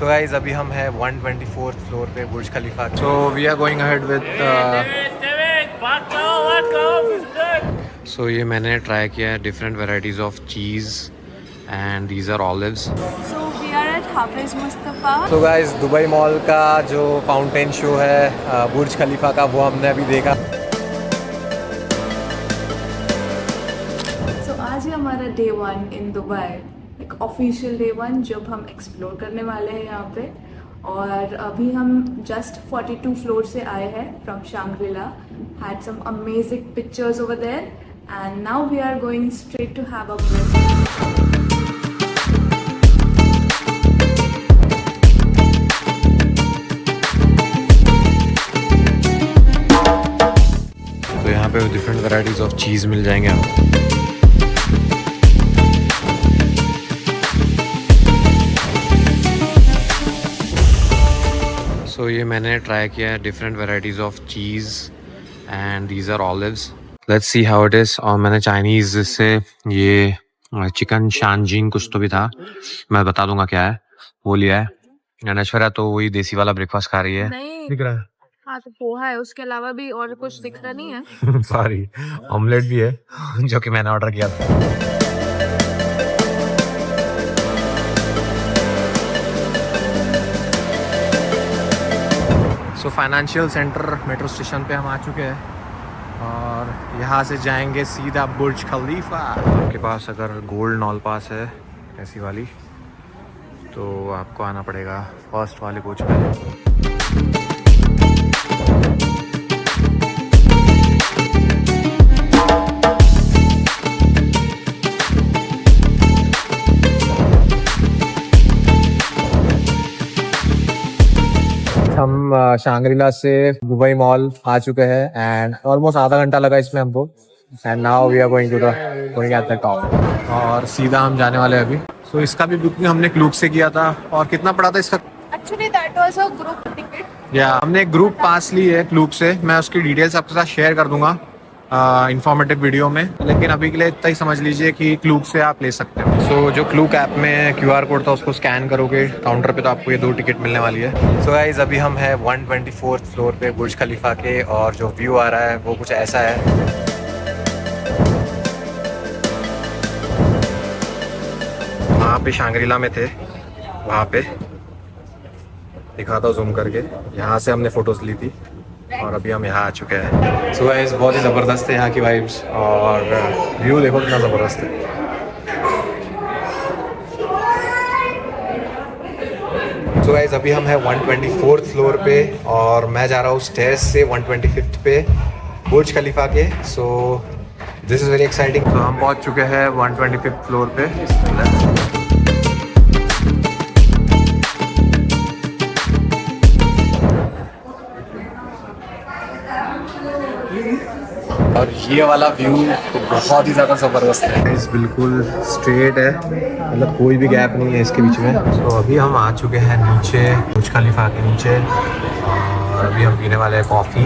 So guys अभी हम हैं 124th फ्लोर पे Burj Khalifa. So we are going ahead with so ये मैंने ट्राई किया है different varieties of cheese and these are olives. So we are at Hafiz Mustafa. So guys Dubai mall का जो फाउंटेन शो है बुर्ज खलीफा का वो हमने अभी देखा। So आज है हमारा डे 1 इन दुबई, एक ऑफिशियल डे 1 जब हम एक्सप्लोर करने वाले हैं यहाँ पे। और अभी हम जस्ट 42 फ्लोर से आए हैं from Shangri La, had some amazing pictures over there and now we are going straight to have a breakfast. तो यहाँ पे डिफरेंट वैरायटीज ऑफ चीज़ मिल जाएंगे आपको। सो ये मैंने ट्राई किया है different varieties of cheese and these are olives. Let's see how it is. और मैंने चाइनीज़ से ये चिकन शानजीन कुछ तो भी था, मैं बता दूंगा क्या है, वो लिया है। एंड ऐश्वर्या तो वही देसी वाला ब्रेकफास्ट खा रही है। नहीं दिख रहा है? हाँ तो पोहा है, उसके अलावा भी और कुछ दिख रहा नहीं है। सॉरी, ऑमलेट भी है जो कि मैंने ऑर्डर किया था। So financial centre metro station पे हम आ चुके हैं और यहाँ से जाएंगे सीधा बुर्ज खलीफा। आपके पास अगर गोल्ड नॉल पास है ऐसी वाली तो आपको आना पड़ेगा फर्स्ट वाले कोच में। हम शांग्रीला से दुबई मॉल आ चुके हैं एंड ऑलमोस्ट आधा घंटा लगा इसमें हमको। And now we are going at the top और सीधा हम जाने वाले हैं अभी। सो इसका भी बुकिंग हमने क्लूक से किया था। और कितना पड़ा था इसका? Actually that was a group ticket. या हमने एक ग्रुप पास ली है क्लूक से, मैं उसकी डिटेल्स आपके साथ शेयर कर दूंगा इंफॉर्मेटिव वीडियो में, लेकिन अभी के लिए इतना ही समझ लीजिए कि क्लूक से आप ले सकते हो। सो जो क्लूक ऐप में QR कोड था उसको स्कैन करोगे काउंटर पे तो आपको ये 2 टिकट मिलने वाली है। सो गाइस अभी हम हैं 124th फ्लोर पे बुर्ज खलीफा के और जो व्यू आ रहा है वो कुछ ऐसा है। वहाँ पे शांग्रीला में थे, वहाँ पे दिखाता जूम करके, यहाँ से हमने फोटोज ली थी और अभी हम यहाँ आ चुके हैं। सो गाइस बहुत ही ज़बरदस्त है यहाँ की वाइब्स और व्यू देखो कितना ज़बरदस्त है। सो गाइस अभी हम हैं 124th फ्लोर पे और मैं जा रहा हूँ स्टेयर्स से 125th पे बुर्ज खलीफा के। So this is very exciting. तो हम पहुँच चुके हैं 125th फ्लोर पे। और ये वाला व्यू तो बहुत ही ज़्यादा ज़बरदस्त है। इस बिल्कुल स्ट्रेट है, मतलब कोई भी गैप नहीं है इसके बीच में। तो अभी हम आ चुके हैं नीचे बुर्ज खलीफा के नीचे और अभी हम पीने वाले हैं कॉफ़ी।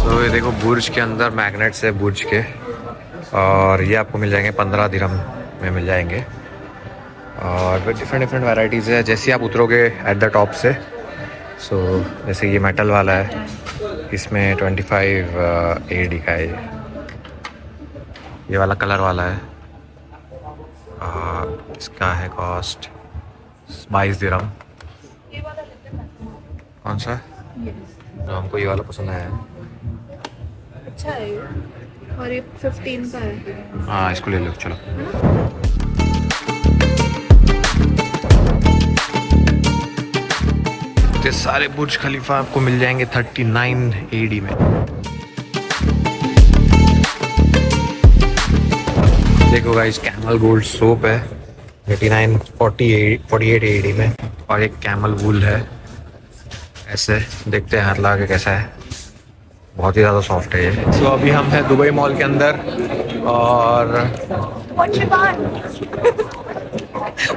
तो ये देखो बुर्ज के अंदर मैग्नेट्स है बुर्ज के और ये आपको मिल जाएंगे 15 दिरहम में मिल जाएंगे और डिफरेंट वैरायटीज़ है जैसे आप उतरोगे एट द टॉप से। सो जैसे ये मेटल वाला है, इसमें 25 AD का है। ये वाला कलर वाला है, इसका है कॉस्ट 22 दिरहम। कौन सा? जो हमको ये वाला पसंद आया है। अच्छा है ये, और ये 15 का है। हाँ इसको ले लो चलो। ये सारे बुर्ज खलीफा आपको मिल जाएंगे 39 AD में। देखो गाइस कैमल गोल्ड सोप है 48 AD में और एक कैमल वूल है ऐसे। देखते हैं हाथ लगा के कैसा है, बहुत ही ज़्यादा सॉफ्ट है ये। सो अभी हम हैं दुबई मॉल के अंदर और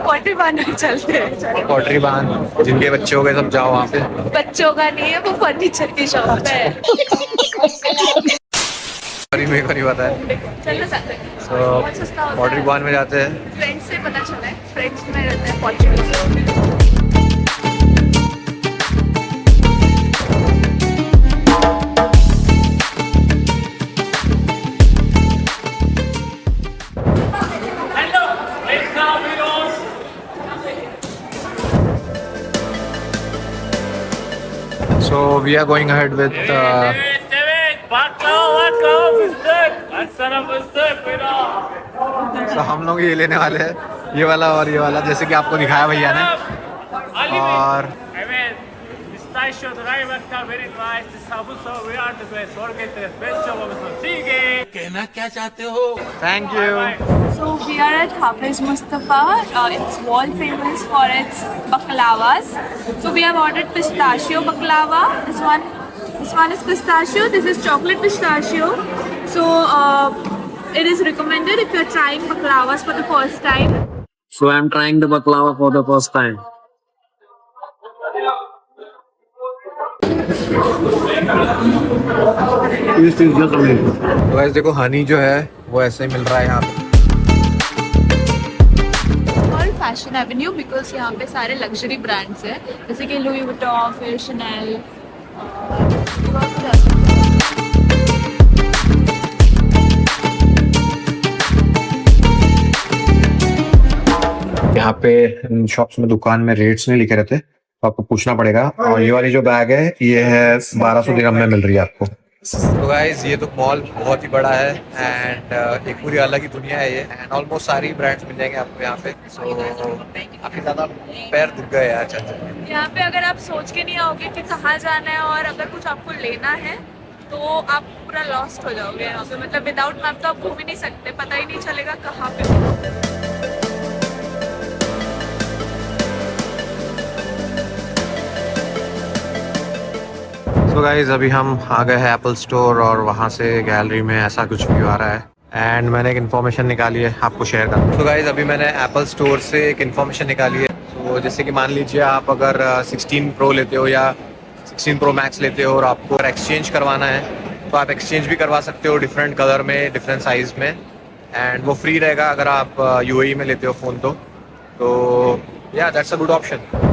पॉटरी बांध चलते हैं। पॉटरी बांध जिनके बच्चे हो गए सब जाओ वहाँ पे। बच्चों का नहीं है, वो फर्नीचर की शॉप है। और मेरे को नहीं पता है। चलना चाहते हैं सो बहुत सस्ता होता वाटर है। बॉन में जाते हैं। फ्रेंड्स से पता चला है, फ्रेंड्स में रहते हैं Portugal. So we are going ahead with so हम लोग ये लेने वाले हैं, ये वाला और ये वाला, जैसे कि आपको दिखाया भैया ने। और Pistachio driver का very nice. Sabuso, we are the best. Forget the best job of the sigue. कहना क्या चाहते हो? Thank you. So we are at Hafiz Mustafa. It's world famous for its baklavas. So we have ordered pistachio baklava. This one is pistachio. This is chocolate pistachio. So it is recommended if you're trying baklavas for the first time. So I'm trying the baklava for the first time. This is just amazing. तो guys देखो हनी जो है वो ऐसे ही मिल रहा है यहाँ पे। और फैशन एवेन्यू बिकॉज यहाँ पे सारे लग्जरी ब्रांड्स हैं जैसे कि लुई वुइटन, फिर शनेल। यहाँ पे शॉप्स में दुकान में रेट्स नहीं लिखे रहते, तो आपको पूछना पड़ेगा। और ये वाली जो बैग है ये है 1200 दिरहम में मिल रही है आपको। तो गाइज ये तो मॉल बहुत ही बड़ा है एंड एक पूरी अलग ही दुनिया है ये, एंड ऑलमोस्ट सारी ब्रांड्स मिल जाएंगे आपको यहाँ पे। सो काफी ज्यादा पैर दुख गए यार चलते। यहाँ पे अगर आप सोच के नहीं आओगे कि कहाँ जाना है और अगर कुछ आपको लेना है तो आप पूरा लॉस्ट हो जाओगे यहाँ पे। मतलब विदाउट मैप तो आप घूम ही नहीं सकते, पता ही नहीं चलेगा कहाँ पे। तो गाइज अभी हम आ गए हैं एप्पल स्टोर और वहाँ से गैलरी में ऐसा कुछ व्यू आ रहा है एंड मैंने एक इन्फॉर्मेशन निकाली है आपको शेयर कर। तो गाइज अभी मैंने एप्पल स्टोर से एक इन्फॉर्मेशन निकाली है। तो जैसे कि मान लीजिए आप अगर 16 प्रो लेते हो या 16 प्रो मैक्स लेते हो और आपको अगर एक्सचेंज करवाना है तो आप एक्सचेंज भी करवा सकते हो डिफरेंट कलर में, डिफरेंट साइज में, एंड वो फ्री रहेगा अगर आप UAE में लेते हो फ़ोन तो या दैट्स अ गुड ऑप्शन।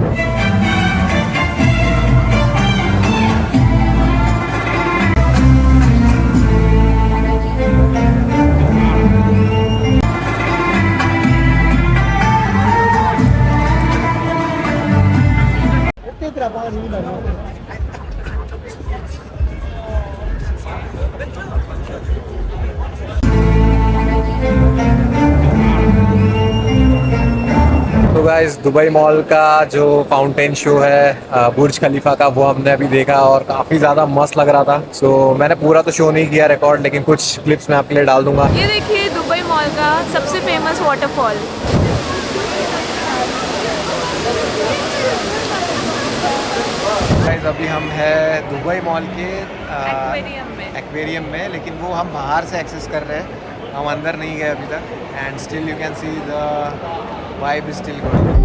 तो गाइस दुबई मॉल का जो फाउंटेन शो है बुर्ज खलीफा का वो हमने अभी देखा और काफ़ी ज़्यादा मस्त लग रहा था। सो मैंने पूरा तो शो नहीं किया रिकॉर्ड, लेकिन कुछ क्लिप्स मैं आपके लिए डाल दूंगा। ये देखिए दुबई मॉल का सबसे फेमस वाटरफॉल। गाइस अभी हम हैं दुबई मॉल के एक्वेरियम में, लेकिन वो हम बाहर से एक्सेस कर रहे हैं, हम अंदर नहीं गए अभी तक, and still you can see the vibe is still good.